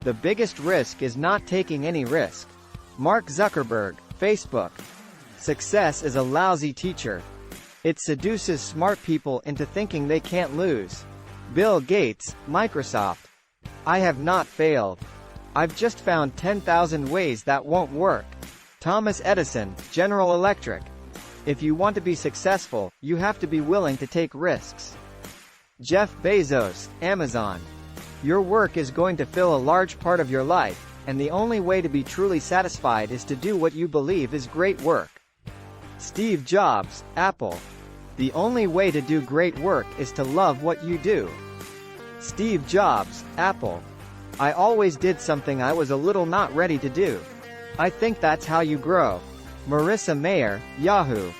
The biggest risk is not taking any risk. Mark Zuckerberg, Facebook. Success is a lousy teacher. It seduces smart people into thinking they can't lose. Bill Gates, Microsoft. I have not failed. I've just found 10,000 ways that won't work. Thomas Edison, General Electric. If you want to be successful, you have to be willing to take risks. Jeff Bezos, Amazon. Your work is going to fill a large part of your life, and the only way to be truly satisfied is to do what you believe is great work. Steve Jobs, Apple. The only way to do great work is to love what you do. Steve Jobs, Apple. I always did something I was a little not ready to do. I think that's how you grow. Marissa Mayer, Yahoo.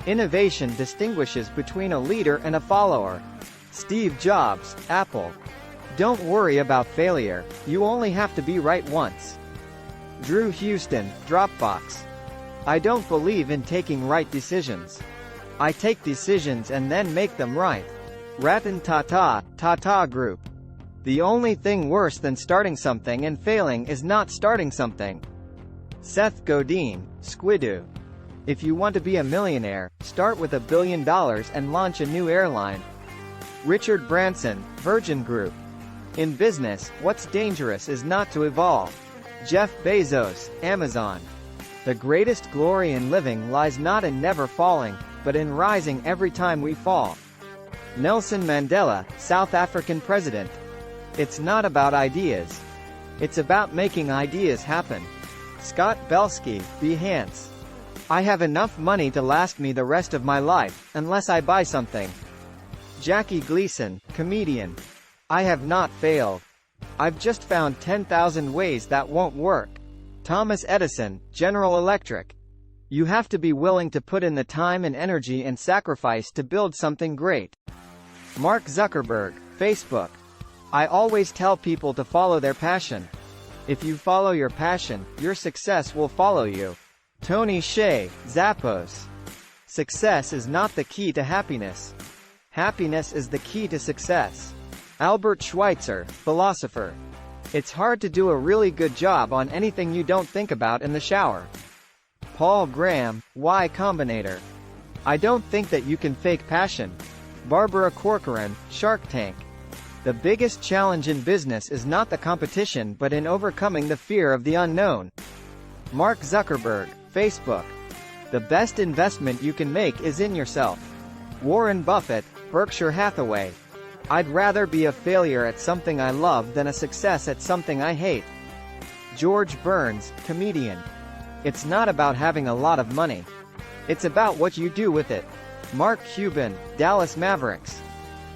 Innovation distinguishes between a leader and a follower. Steve Jobs, Apple. Don't worry about failure, you only have to be right once. Drew Houston, Dropbox. I don't believe in taking right decisions. I take decisions and then make them right. Ratan Tata, Tata Group. The only thing worse than starting something and failing is not starting something. Seth Godin, Squidoo. If you want to be a millionaire, start with $1 billion and launch a new airline. Richard Branson, Virgin Group. In business, what's dangerous is not to evolve. Jeff Bezos, Amazon. The greatest glory in living lies not in never falling, but in rising every time we fall. Nelson Mandela, South African president. It's not about ideas. It's about making ideas happen. Scott Belsky, Behance. I have enough money to last me the rest of my life, unless I buy something. Jackie Gleason, comedian. I have not failed. I've just found 10,000 ways that won't work. Thomas Edison, General Electric. You have to be willing to put in the time and energy and sacrifice to build something great. Mark Zuckerberg, Facebook. I always tell people to follow their passion. If you follow your passion, your success will follow you. Tony Hsieh, Zappos. Success is not the key to happiness. Happiness is the key to success. Albert Schweitzer, philosopher. It's hard to do a really good job on anything you don't think about in the shower. Paul Graham, Y Combinator. I don't think that you can fake passion. Barbara Corcoran, Shark Tank. The biggest challenge in business is not the competition but in overcoming the fear of the unknown. Mark Zuckerberg, Facebook. The best investment you can make is in yourself. Warren Buffett, Berkshire Hathaway. I'd rather be a failure at something I love than a success at something I hate. George Burns, comedian. It's not about having a lot of money. It's about what you do with it. Mark Cuban, Dallas Mavericks.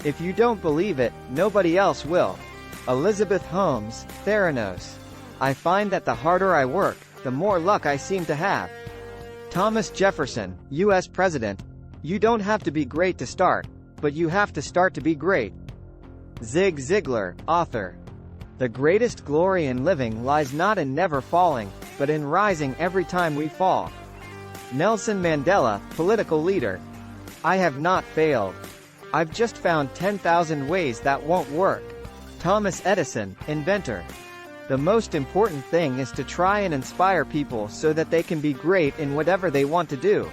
If you don't believe it, nobody else will. Elizabeth Holmes, Theranos. I find that the harder I work, the more luck I seem to have. Thomas Jefferson, U.S. President. You don't have to be great to start, but you have to start to be great. Zig Ziglar, author. The greatest glory in living lies not in never falling, but in rising every time we fall. Nelson Mandela, political leader. I have not failed. I've just found 10,000 ways that won't work. Thomas Edison, inventor. The most important thing is to try and inspire people so that they can be great in whatever they want to do.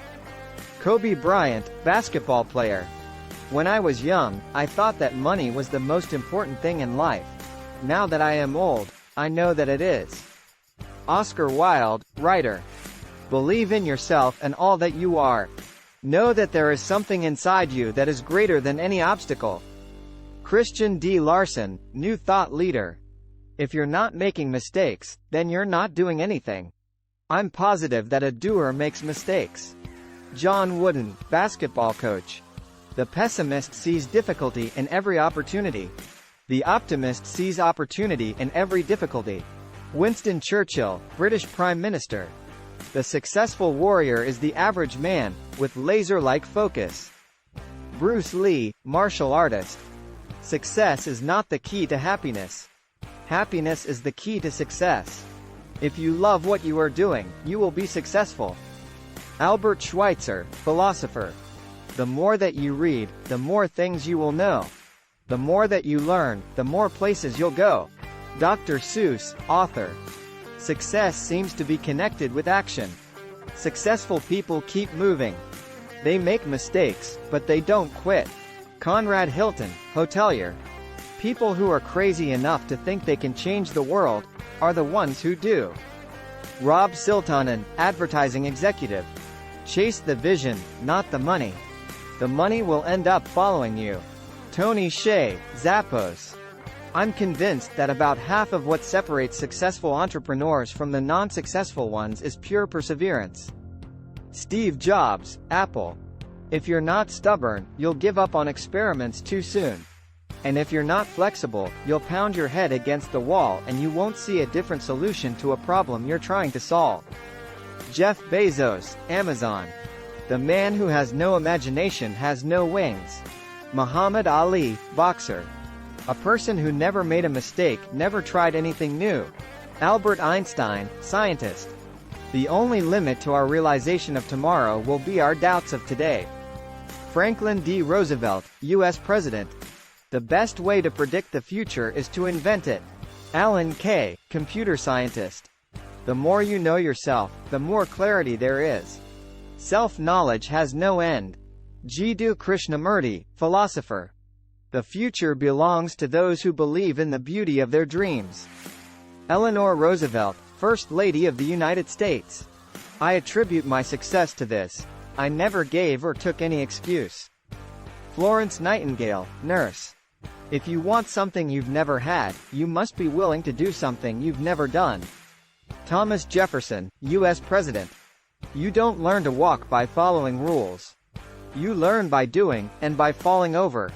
Kobe Bryant, basketball player. When I was young, I thought that money was the most important thing in life. Now that I am old, I know that it is. Oscar Wilde, writer. Believe in yourself and all that you are. Know that there is something inside you that is greater than any obstacle. Christian D. Larson, New Thought leader. If you're not making mistakes, then you're not doing anything. I'm positive that a doer makes mistakes. John Wooden, basketball coach. The pessimist sees difficulty in every opportunity. The optimist sees opportunity in every difficulty. Winston Churchill, British Prime Minister. The successful warrior is the average man, with laser-like focus. Bruce Lee, martial artist. Success is not the key to happiness. Happiness is the key to success. If you love what you are doing, you will be successful. Albert Schweitzer, philosopher. The more that you read, the more things you will know. The more that you learn, the more places you'll go. Dr. Seuss, author. Success seems to be connected with action. Successful people keep moving. They make mistakes, but they don't quit. Conrad Hilton, hotelier. People who are crazy enough to think they can change the world are the ones who do. Rob Siltanen, advertising executive. Chase the vision, not the money. The money will end up following you. Tony Hsieh, Zappos. I'm convinced that about half of what separates successful entrepreneurs from the non-successful ones is pure perseverance. Steve Jobs, Apple. If you're not stubborn, you'll give up on experiments too soon. And if you're not flexible, you'll pound your head against the wall and you won't see a different solution to a problem you're trying to solve. Jeff Bezos, Amazon. The man who has no imagination has no wings. Muhammad Ali, boxer. A person who never made a mistake, never tried anything new. Albert Einstein, scientist. The only limit to our realization of tomorrow will be our doubts of today. Franklin D. Roosevelt, U.S. President. The best way to predict the future is to invent it. Alan Kay, computer scientist. The more you know yourself, the more clarity there is. Self-knowledge has no end. Jiddu Krishnamurti, philosopher. The future belongs to those who believe in the beauty of their dreams. Eleanor Roosevelt, First Lady of the United States. I attribute my success to this. I never gave or took any excuse. Florence Nightingale, nurse. If you want something you've never had, you must be willing to do something you've never done. Thomas Jefferson, U.S. President. You don't learn to walk by following rules. You learn by doing, and by falling over.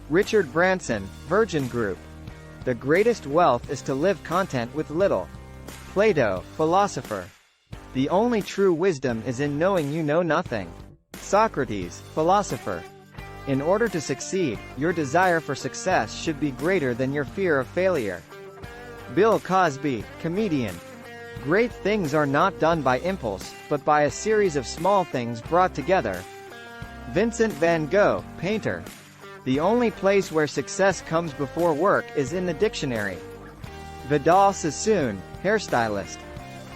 Richard Branson, Virgin Group. The greatest wealth is to live content with little. Plato, philosopher. The only true wisdom is in knowing you know nothing. Socrates, philosopher. In order to succeed, your desire for success should be greater than your fear of failure. Bill Cosby, comedian. Great things are not done by impulse, but by a series of small things brought together. Vincent van Gogh, painter. The only place where success comes before work is in the dictionary. Vidal Sassoon, hairstylist.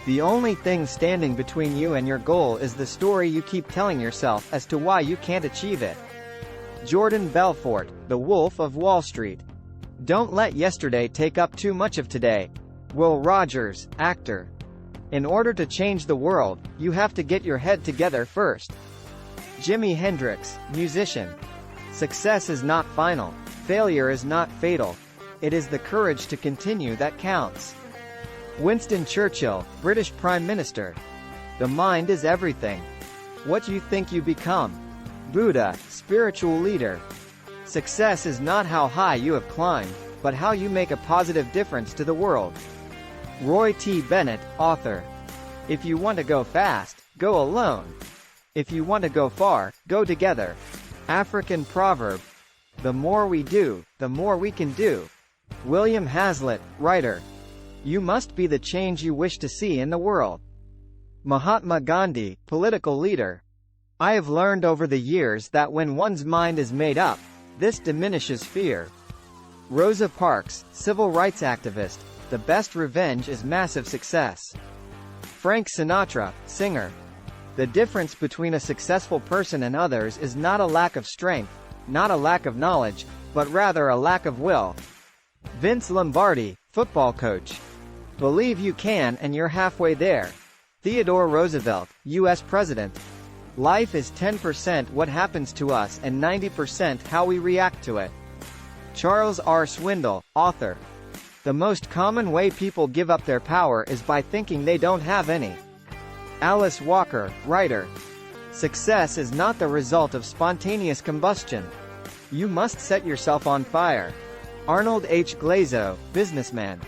The only thing standing between you and your goal is the story you keep telling yourself as to why you can't achieve it. Jordan Belfort, the Wolf of Wall Street. Don't let yesterday take up too much of today. Will Rogers, actor. In order to change the world, you have to get your head together first. Jimi Hendrix, musician. Success is not final. Failure is not fatal. It is the courage to continue that counts. Winston Churchill, British Prime Minister. The mind is everything. What you think you become. Buddha, spiritual leader. Success is not how high you have climbed, but how you make a positive difference to the world. Roy T. Bennett, author. If you want to go fast, go alone. If you want to go far, go together. African proverb. The more we do, the more we can do. William Hazlitt, writer. You must be the change you wish to see in the world. Mahatma Gandhi, political leader. I have learned over the years that when one's mind is made up, this diminishes fear. Rosa Parks, civil rights activist. The best revenge is massive success. Frank Sinatra, singer. The difference between a successful person and others is not a lack of strength, not a lack of knowledge, but rather a lack of will. Vince Lombardi, football coach. Believe you can and you're halfway there. Theodore Roosevelt, U.S. President. Life is 10% what happens to us and 90% how we react to it. Charles R. Swindoll, author. The most common way people give up their power is by thinking they don't have any. Alice Walker, writer. Success is not the result of spontaneous combustion. You must set yourself on fire. Arnold H. Glazo, businessman.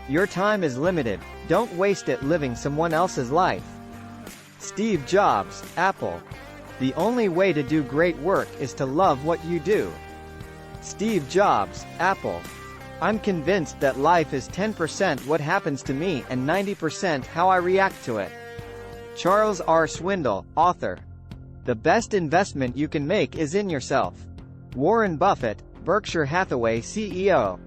Your time is limited, don't waste it living someone else's life. Steve Jobs, Apple. The only way to do great work is to love what you do. Steve Jobs, Apple. I'm convinced that life is 10% what happens to me and 90% how I react to it. Charles R. Swindoll, author. The best investment you can make is in yourself. Warren Buffett, Berkshire Hathaway CEO.